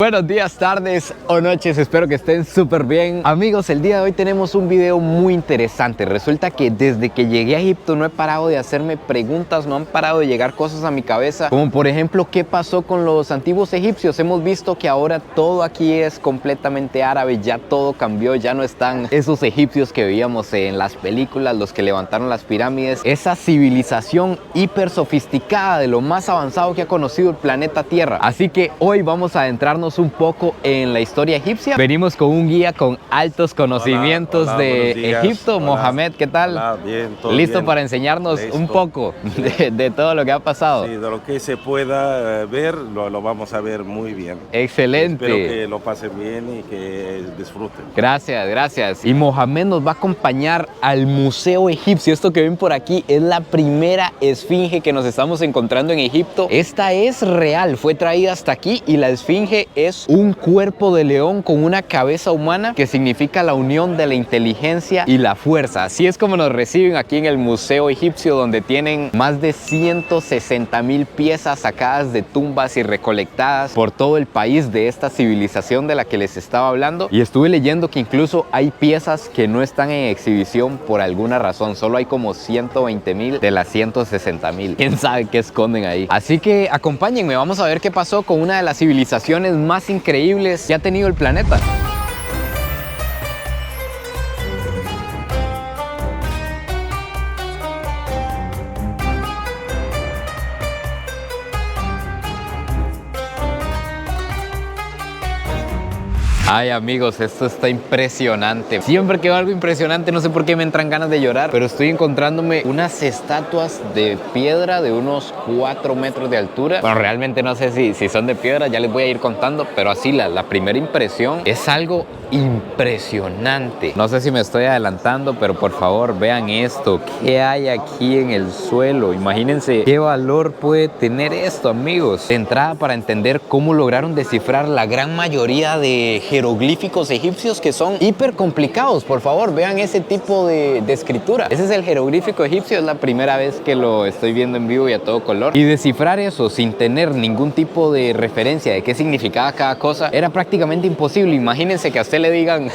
Buenos días, tardes o noches, espero que estén súper bien. Amigos, el día de hoy tenemos un video muy interesante. Resulta que desde que llegué a Egipto no he parado de hacerme preguntas, no han parado de llegar cosas a mi cabeza, como por ejemplo, ¿qué pasó con los antiguos egipcios? Hemos visto que ahora todo aquí es completamente árabe, ya todo cambió, ya no están esos egipcios que veíamos en las películas, los que levantaron las pirámides, esa civilización hiper sofisticada de lo más avanzado que ha conocido el planeta Tierra. Así que hoy vamos a adentrarnos un poco en la historia egipcia. Venimos con un guía con altos conocimientos de Egipto. Hola. Mohamed, ¿qué tal? Hola, bien, todo ¿Listo bien para enseñarnos un poco de todo lo que ha pasado? Sí, de lo que se pueda ver, lo vamos a ver muy bien. Excelente. Espero que lo pasen bien y que disfruten. Gracias, gracias. Y Mohamed nos va a acompañar al Museo Egipcio. Esto que ven por aquí es la primera esfinge que nos estamos encontrando en Egipto. Esta es real, fue traída hasta aquí y la esfinge es un cuerpo de león con una cabeza humana, que significa la unión de la inteligencia y la fuerza. Así es como nos reciben aquí en el Museo Egipcio, donde tienen más de 160,000 piezas sacadas de tumbas y recolectadas por todo el país de esta civilización de la que les estaba hablando. Y estuve leyendo que incluso hay piezas que no están en exhibición por alguna razón. Solo hay como 120,000 de las 160,000. ¿Quién sabe qué esconden ahí? Así que acompáñenme, vamos a ver qué pasó con una de las civilizaciones más increíbles que ha tenido el planeta. Ay amigos, esto está impresionante. Siempre que veo algo impresionante, no sé por qué me entran ganas de llorar, pero estoy encontrándome unas estatuas de piedra de unos 4 metros de altura. Bueno, realmente no sé si son de piedra, ya les voy a ir contando, pero así la primera impresión es algo impresionante. No sé si me estoy adelantando, pero por favor vean esto. ¿Qué hay aquí en el suelo? Imagínense qué valor puede tener esto, amigos. De entrada, para entender cómo lograron descifrar la gran mayoría de jeroglíficos egipcios, que son hiper complicados. Por favor, vean ese tipo de escritura. Ese es el jeroglífico egipcio, es la primera vez que lo estoy viendo en vivo y a todo color. Y descifrar eso sin tener ningún tipo de referencia de qué significaba cada cosa era prácticamente imposible. Imagínense que a usted le digan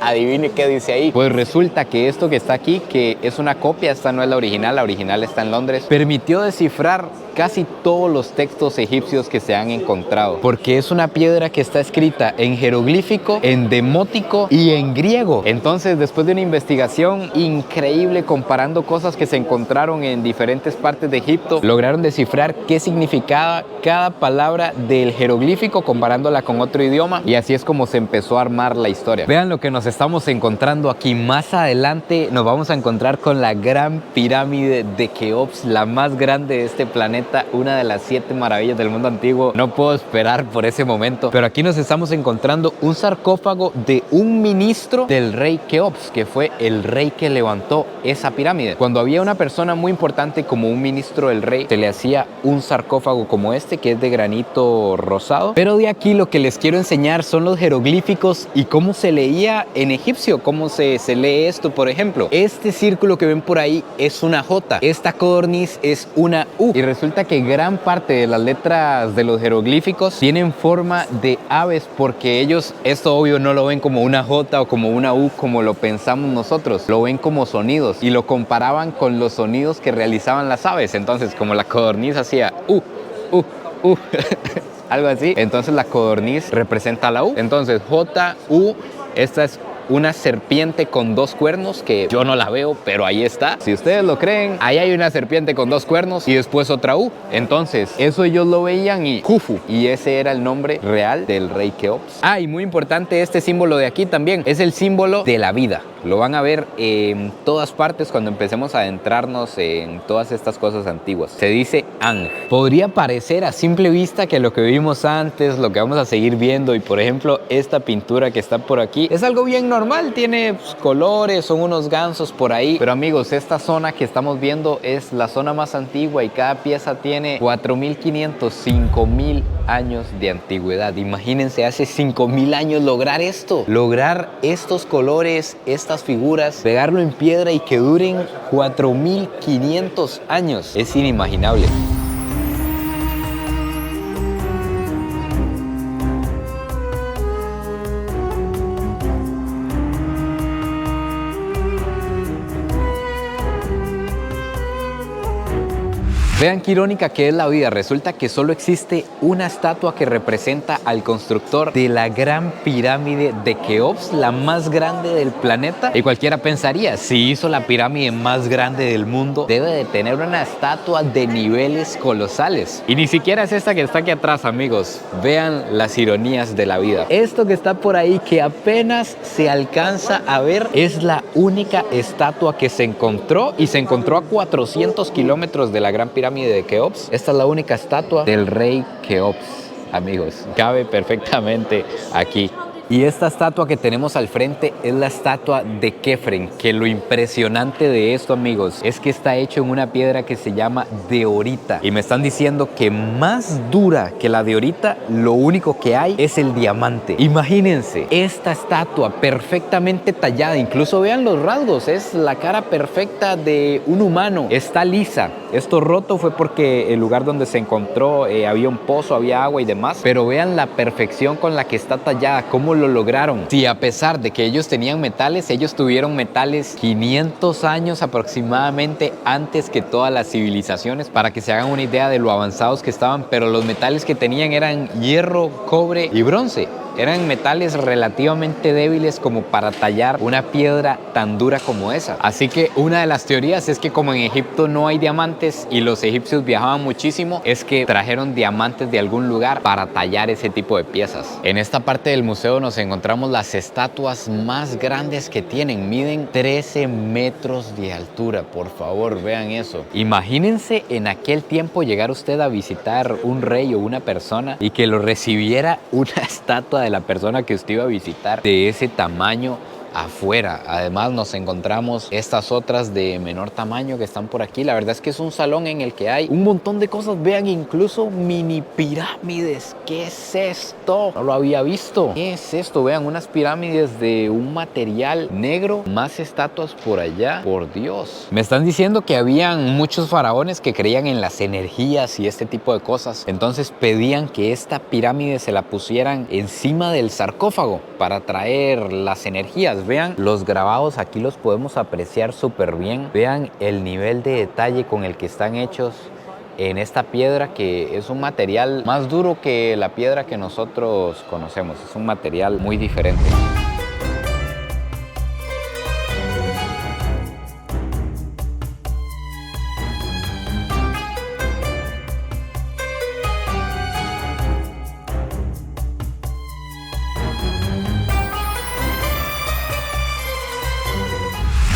adivine qué dice ahí. Pues resulta que esto que está aquí, que es una copia, esta no es la original está en Londres, permitió descifrar casi todos los textos egipcios que se han encontrado, porque es una piedra que está escrita en jeroglífico, en demótico y en griego. Entonces, después de una investigación increíble comparando cosas que se encontraron en diferentes partes de Egipto, lograron descifrar qué significaba cada palabra del jeroglífico comparándola con otro idioma, y así es como se empezó a armar la historia. Vean lo que nos estamos encontrando aquí. Más adelante nos vamos a encontrar con la gran pirámide de Keops, la más grande de este planeta, una de las 7 maravillas del mundo antiguo. No puedo esperar por ese momento, pero aquí nos estamos encontrando un sarcófago de un ministro del rey Keops, que fue el rey que levantó esa pirámide. Cuando había una persona muy importante como un ministro del rey, se le hacía un sarcófago como este, que es de granito rosado. Pero de aquí lo que les quiero enseñar son los jeroglíficos y cómo se leía en egipcio, cómo se lee esto. Por ejemplo, este círculo que ven por ahí es una J, esta codorniz es una U, y resulta que gran parte de las letras de los jeroglíficos tienen forma de aves, porque ellos esto obvio no lo ven como una J o como una U como lo pensamos nosotros, lo ven como sonidos y lo comparaban con los sonidos que realizaban las aves. Entonces, como la codorniz hacía algo así, entonces la codorniz representa la U. Entonces J, U, esta es una serpiente con 2 cuernos, que yo no la veo, pero ahí está. Si ustedes lo creen, ahí hay una serpiente con 2 cuernos y después otra U. Entonces, eso ellos lo veían y Khufu, y ese era el nombre real del rey Keops. Ah, y muy importante, este símbolo de aquí también es el símbolo de la vida. Lo van a ver en todas partes cuando empecemos a adentrarnos en todas estas cosas antiguas. Se dice Ang. Podría parecer a simple vista que lo que vimos antes, lo que vamos a seguir viendo, y por ejemplo esta pintura que está por aquí, es algo bien normal, tiene colores, son unos gansos por ahí. Pero amigos, esta zona que estamos viendo es la zona más antigua y cada pieza tiene 4,500, 5,000 años de antigüedad. Imagínense, hace 5,000 años lograr esto, lograr estos colores, estas figuras, pegarlo en piedra y que duren 4,500 años. Es inimaginable. Vean qué irónica que es la vida. Resulta que solo existe una estatua que representa al constructor de la gran pirámide de Keops, la más grande del planeta. Y cualquiera pensaría, si hizo la pirámide más grande del mundo, debe de tener una estatua de niveles colosales. Y ni siquiera es esta que está aquí atrás, amigos. Vean las ironías de la vida. Esto que está por ahí, que apenas se alcanza a ver, es la única estatua que se encontró, y se encontró a 400 kilómetros de la gran pirámide de Keops. Esta es la única estatua del rey Keops, amigos. Cabe perfectamente aquí. Y esta estatua que tenemos al frente es la estatua de Kefren, que lo impresionante de esto, amigos, es que está hecho en una piedra que se llama diorita. Y me están diciendo que más dura que la diorita, lo único que hay es el diamante. Imagínense, esta estatua perfectamente tallada, incluso vean los rasgos, es la cara perfecta de un humano. Está lisa. Esto roto fue porque el lugar donde se encontró había un pozo, había agua y demás. Pero vean la perfección con la que está tallada, cómo lo lograron. Sí, a pesar de que ellos tenían metales, ellos tuvieron metales 500 años aproximadamente antes que todas las civilizaciones, para que se hagan una idea de lo avanzados que estaban. Pero los metales que tenían eran hierro, cobre y bronce. Eran metales relativamente débiles como para tallar una piedra tan dura como esa. Así que una de las teorías es que como en Egipto no hay diamantes y los egipcios viajaban muchísimo, es que trajeron diamantes de algún lugar para tallar ese tipo de piezas. En esta parte del museo nos encontramos las estatuas más grandes que tienen. Miden 13 metros de altura. Por favor, vean eso. Imagínense en aquel tiempo llegar usted a visitar un rey o una persona y que lo recibiera una estatua de la persona que usted iba a visitar de ese tamaño afuera. Además nos encontramos estas otras de menor tamaño que están por aquí. La verdad es que es un salón en el que hay un montón de cosas. Vean, incluso mini pirámides. ¿Qué es esto? No lo había visto. ¿Qué es esto? Vean, unas pirámides de un material negro, más estatuas por allá. Por Dios. Me están diciendo que habían muchos faraones que creían en las energías y este tipo de cosas. Entonces pedían que esta pirámide se la pusieran encima del sarcófago para traer las energías. Vean los grabados, aquí los podemos apreciar súper bien. Vean el nivel de detalle con el que están hechos en esta piedra, que es un material más duro que la piedra que nosotros conocemos. Es un material muy diferente.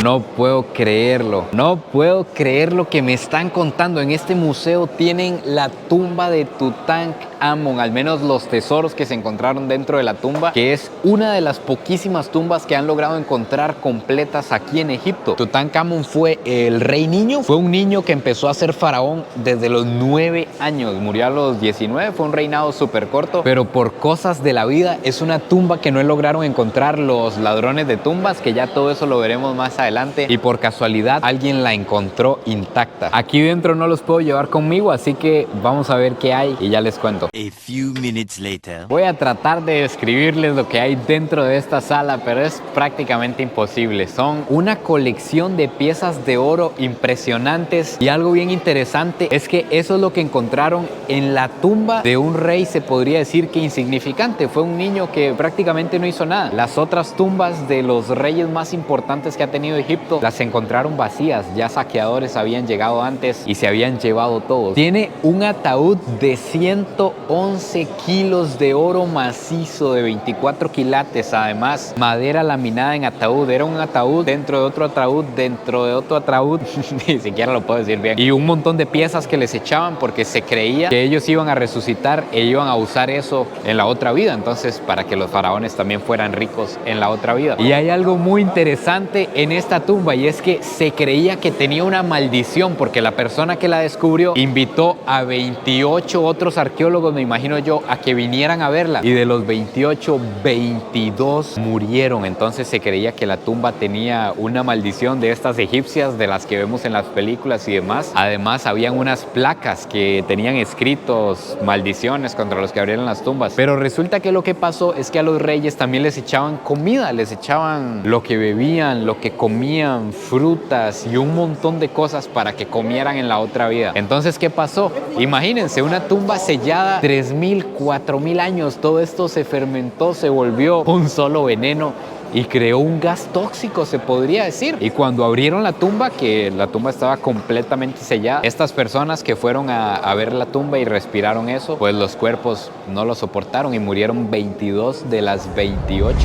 No puedo creerlo, no puedo creer lo que me están contando. En este museo tienen la tumba de Tutankamón, al menos los tesoros que se encontraron dentro de la tumba, que es una de las poquísimas tumbas que han logrado encontrar completas aquí en Egipto. Tutankamón fue el rey niño, fue un niño que empezó a ser faraón desde los 9 años, murió a los 19, fue un reinado súper corto, pero por cosas de la vida es una tumba que no lograron encontrar los ladrones de tumbas, que ya todo eso lo veremos más adelante. Y por casualidad alguien la encontró intacta. Aquí dentro no los puedo llevar conmigo, así que vamos a ver qué hay y ya les cuento. A few minutes later. Voy a tratar de describirles lo que hay dentro de esta sala, pero es prácticamente imposible. Son una colección de piezas de oro impresionantes, y algo bien interesante es que eso es lo que encontraron en la tumba de un rey, se podría decir que insignificante. Fue un niño que prácticamente no hizo nada. Las otras tumbas de los reyes más importantes que ha tenido Egipto las encontraron vacías. Ya saqueadores habían llegado antes y se habían llevado todo. Tiene un ataúd de 111 kilos de oro macizo de 24 quilates. Además, madera laminada en ataúd. Era un ataúd dentro de otro ataúd dentro de otro ataúd. Ni siquiera lo puedo decir bien. Y un montón de piezas que les echaban porque se creía que ellos iban a resucitar e iban a usar eso en la otra vida. Entonces, para que los faraones también fueran ricos en la otra vida. Y hay algo muy interesante en esta tumba, y es que se creía que tenía una maldición porque la persona que la descubrió invitó a 28 otros arqueólogos me imagino yo, a que vinieran a verla. Y de los 28, 22 murieron. Entonces se creía que la tumba tenía una maldición de estas egipcias, de las que vemos en las películas y demás. Además, habían unas placas que tenían escritos maldiciones contra los que abrieran las tumbas. Pero resulta que lo que pasó es que a los reyes también les echaban comida, les echaban lo que bebían, lo que comían, frutas y un montón de cosas para que comieran en la otra vida. Entonces, ¿qué pasó? Imagínense, una tumba sellada 3.000, 4.000 años, todo esto se fermentó, se volvió un solo veneno y creó un gas tóxico, se podría decir. Y cuando abrieron la tumba, que la tumba estaba completamente sellada, estas personas que fueron a ver la tumba y respiraron eso, pues los cuerpos no lo soportaron y murieron 22 de las 28.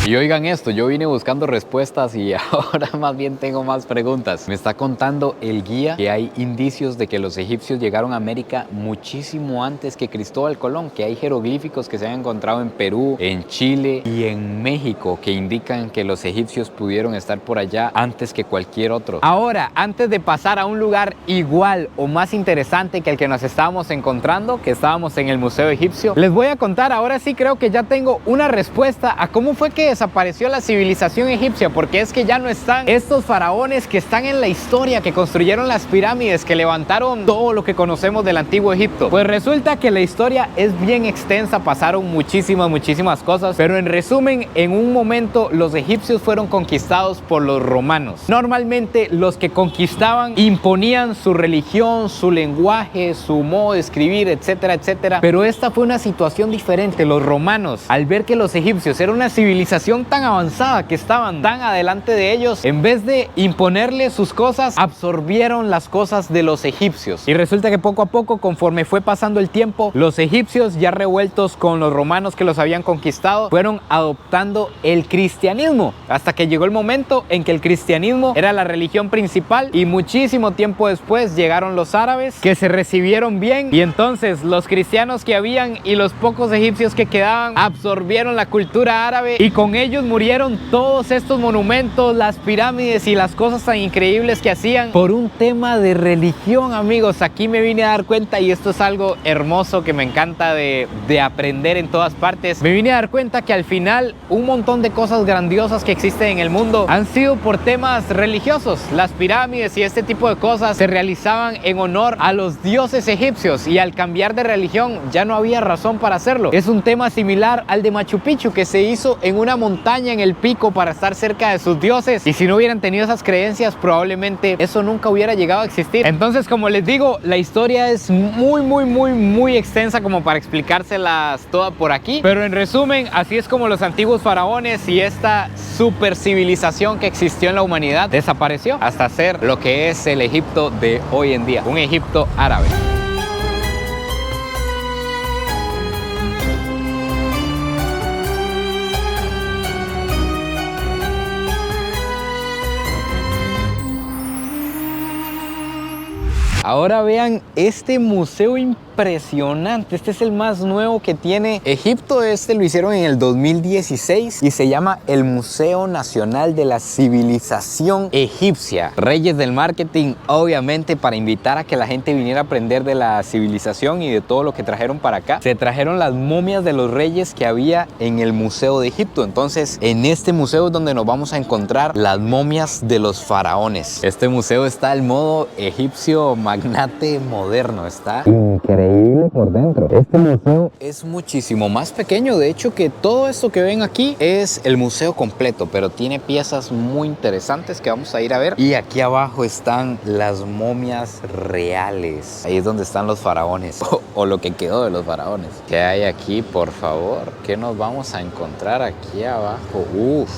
Y oigan esto, yo vine buscando respuestas y ahora más bien tengo más preguntas. Me está contando el guía que hay indicios de que los egipcios llegaron a América muchísimo antes que Cristóbal Colón, que hay jeroglíficos que se han encontrado en Perú, en Chile y en México que indican que los egipcios pudieron estar por allá antes que cualquier otro. Ahora, antes de pasar a un lugar igual o más interesante que el que nos estábamos encontrando, que estábamos en el Museo Egipcio, les voy a contar, ahora sí creo que ya tengo una respuesta a cómo fue que desapareció la civilización egipcia, porque es que ya no están estos faraones que están en la historia, que construyeron las pirámides, que levantaron todo lo que conocemos del antiguo Egipto. Pues resulta que la historia es bien extensa, pasaron muchísimas cosas, pero en resumen, en un momento los egipcios fueron conquistados por los romanos. Normalmente los que conquistaban imponían su religión, su lenguaje, su modo de escribir, etcétera, etcétera, pero esta fue una situación diferente. Los romanos, al ver que los egipcios eran una civilización tan avanzada, que estaban tan adelante de ellos, en vez de imponerles sus cosas, absorbieron las cosas de los egipcios. Y resulta que poco a poco, conforme fue pasando el tiempo, los egipcios, ya revueltos con los romanos que los habían conquistado, fueron adoptando el cristianismo, hasta que llegó el momento en que el cristianismo era la religión principal. Y muchísimo tiempo después llegaron los árabes, que se recibieron bien, y entonces los cristianos que habían y los pocos egipcios que quedaban absorbieron la cultura árabe, y con ellos murieron todos estos monumentos, las pirámides y las cosas tan increíbles que hacían por un tema de religión, amigos. Aquí me vine a dar cuenta, y esto es algo hermoso que me encanta de aprender en todas partes. Me vine a dar cuenta que al final un montón de cosas grandiosas que existen en el mundo han sido por temas religiosos. Las pirámides y este tipo de cosas se realizaban en honor a los dioses egipcios, y al cambiar de religión ya no había razón para hacerlo. Es un tema similar al de Machu Picchu, que se hizo en una montaña en el pico para estar cerca de sus dioses, y si no hubieran tenido esas creencias, probablemente eso nunca hubiera llegado a existir. Entonces, como les digo, la historia es muy extensa como para explicárselas toda por aquí, pero en resumen, así es como los antiguos faraones y esta super civilización que existió en la humanidad desapareció hasta ser lo que es el Egipto de hoy en día, un Egipto árabe. Ahora vean este museo impresionante. Este es el más nuevo que tiene Egipto. Este lo hicieron en el 2016 y se llama el Museo Nacional de la Civilización Egipcia. Reyes del marketing, obviamente, para invitar a que la gente viniera a aprender de la civilización y de todo lo que trajeron para acá. Se trajeron las momias de los reyes que había en el Museo de Egipto. Entonces, en este museo es donde nos vamos a encontrar las momias de los faraones. Este museo está al modo egipcio magnate moderno. Está increíble por dentro. Este museo es muchísimo más pequeño, de hecho, que todo esto que ven aquí es el museo completo, pero tiene piezas muy interesantes que vamos a ir a ver. Y aquí abajo están las momias reales. Ahí es donde están los faraones, o lo que quedó de los faraones. ¿Qué hay aquí, por favor? ¿Qué nos vamos a encontrar aquí abajo? Uf,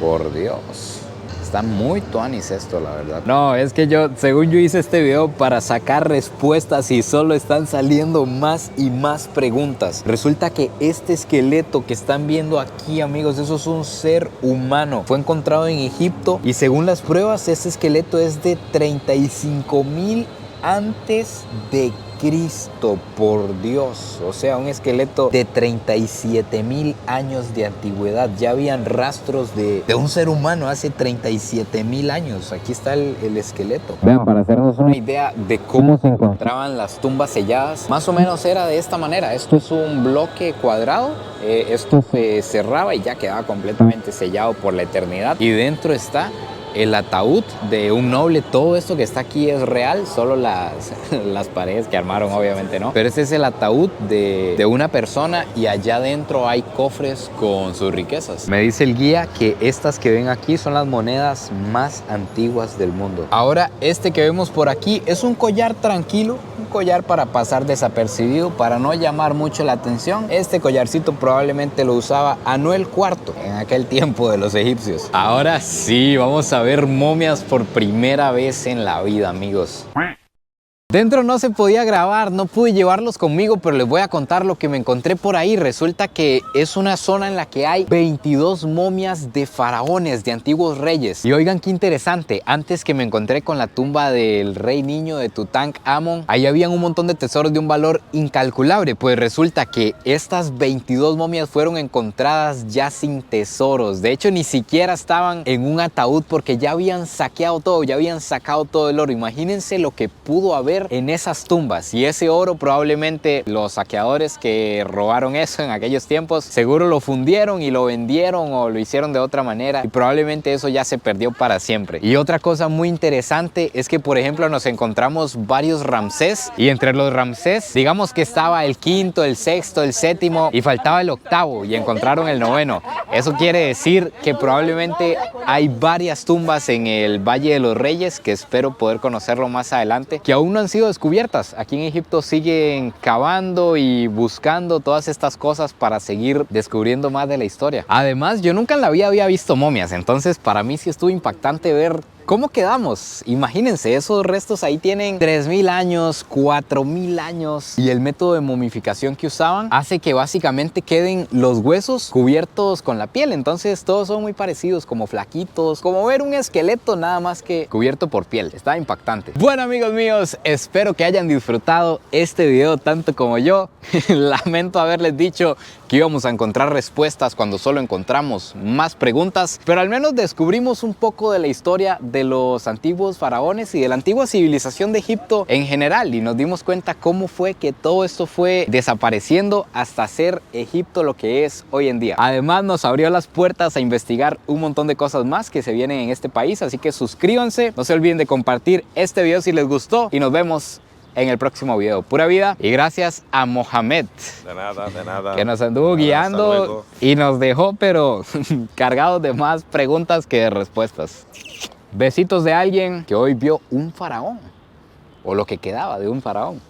por Dios. Está muy tuanis esto, la verdad. No, es que según yo hice este video para sacar respuestas y solo están saliendo más y más preguntas. Resulta que este esqueleto que están viendo aquí, amigos, eso es un ser humano. Fue encontrado en Egipto y según las pruebas, este esqueleto es de 35.000 antes de Cristo, por Dios. O sea, un esqueleto de 37.000 años de antigüedad. Ya habían rastros de un ser humano hace 37.000 años. Aquí está el esqueleto. Vean, para hacernos una idea de cómo se encontraban las tumbas selladas, más o menos era de esta manera. Esto es un bloque cuadrado. Esto se cerraba y ya quedaba completamente sellado por la eternidad. Y dentro está el ataúd de un noble. Todo esto que está aquí es real, solo las paredes que armaron obviamente no, pero este es el ataúd de una persona y allá adentro hay cofres con sus riquezas. Me dice el guía que estas que ven aquí son las monedas más antiguas del mundo. Ahora este que vemos por aquí es un collar tranquilo, un collar para pasar desapercibido, para no llamar mucho la atención. Este collarcito probablemente lo usaba Anuel IV en aquel tiempo de los egipcios. Ahora sí, vamos a ver momias por primera vez en la vida, amigos. Dentro no se podía grabar, no pude llevarlos conmigo, pero les voy a contar lo que me encontré por ahí. Resulta que es una zona en la que hay 22 momias de faraones, de antiguos reyes. Y oigan qué interesante, antes que me encontré con la tumba del rey niño de Tutankamón, ahí habían un montón de tesoros de un valor incalculable. Pues resulta que estas 22 momias fueron encontradas ya sin tesoros. De hecho, ni siquiera estaban en un ataúd porque ya habían saqueado todo, ya habían sacado todo el oro. Imagínense lo que pudo haber en esas tumbas, y ese oro probablemente los saqueadores que robaron eso en aquellos tiempos seguro lo fundieron y lo vendieron o lo hicieron de otra manera, y probablemente eso ya se perdió para siempre. Y otra cosa muy interesante es que, por ejemplo, nos encontramos varios Ramsés, y entre los Ramsés digamos que estaba el quinto, el sexto, el séptimo y faltaba el octavo, y encontraron el noveno. Eso quiere decir que probablemente hay varias tumbas en el Valle de los Reyes, que espero poder conocerlo más adelante, que aún no han sido descubiertas. Aquí en Egipto siguen cavando y buscando todas estas cosas para seguir descubriendo más de la historia. Además, yo nunca en la vida había visto momias, entonces para mí sí estuvo impactante ver ¿cómo quedamos? Imagínense, esos restos ahí tienen 3.000 años, 4.000 años, y el método de momificación que usaban hace que básicamente queden los huesos cubiertos con la piel. Entonces todos son muy parecidos, como flaquitos, como ver un esqueleto nada más que cubierto por piel. Está impactante. Bueno, amigos míos, espero que hayan disfrutado este video tanto como yo. Lamento haberles dicho que íbamos a encontrar respuestas cuando solo encontramos más preguntas, pero al menos descubrimos un poco de la historia de los antiguos faraones y de la antigua civilización de Egipto en general, y nos dimos cuenta cómo fue que todo esto fue desapareciendo hasta hacer Egipto lo que es hoy en día. Además, nos abrió las puertas a investigar un montón de cosas más que se vienen en este país, así que suscríbanse, no se olviden de compartir este video si les gustó, y nos vemos en el próximo video. Pura vida, y gracias a Mohamed, De nada. que nos anduvo guiando y nos dejó pero cargados de más preguntas que de respuestas. Besitos de alguien que hoy vio un faraón, o lo que quedaba de un faraón.